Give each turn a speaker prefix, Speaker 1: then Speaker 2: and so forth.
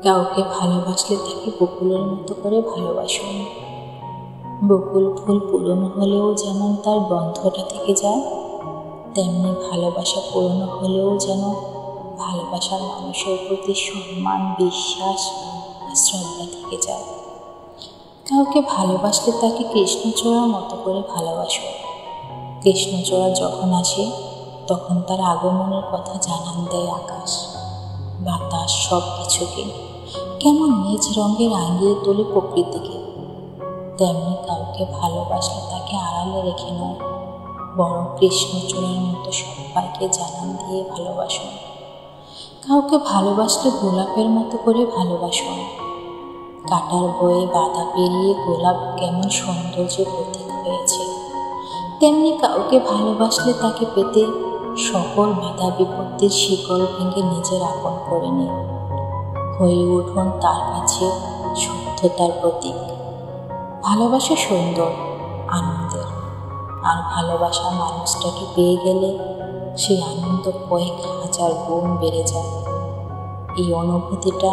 Speaker 1: কাউকে ভালোবাসলে তাকে বকুলের মতো করে ভালোবাসুন। বকুল ফুল পুরনো হলেও যেমন তার গন্ধটা থেকে যায়, তেমনি ভালোবাসা পুরনো হলেও যেন ভালোবাসার মানুষের প্রতি সম্মান, বিশ্বাস আর শ্রদ্ধা থেকে যায়। কাউকে ভালোবাসলে তাকে কৃষ্ণচূড়ার মতো করে ভালোবাসুন। কৃষ্ণচূড়া যখন আসে তখন তার আগমনের কথা জানান দেয় আকাশ, বাতাস, সব কিছুকে কেমন নিজ রঙে রাঙিয়ে তোলে প্রকৃতিকে। তেমনি কাউকে ভালোবাসলে তাকে আড়ালে রেখে নয়, বরং কৃষ্ণচূড়ার মতো সবাইকে জানান দিয়ে ভালোবাসুন। কাউকে ভালোবাসলে গোলাপের মতো করে ভালোবাসুন। কাটার বয়ে বাধা পেরিয়ে গোলাপ কেমন সৌন্দর্যের প্রতীক হয়েছে, তেমনি কাউকে ভালোবাসলে তাকে পেতে সকল বাধা বিপত্তির শিকল ভেঙে নিজের আপন করে নিন। হয়ে উঠুন তার কাছে শুদ্ধতার প্রতীক। ভালোবাসা সুন্দর, আনন্দের, আর ভালোবাসা মানুষটাকে পেয়ে গেলে সেই আনন্দ কয়েক হাজার গুণ বেড়ে যায়। এই অনুভূতিটা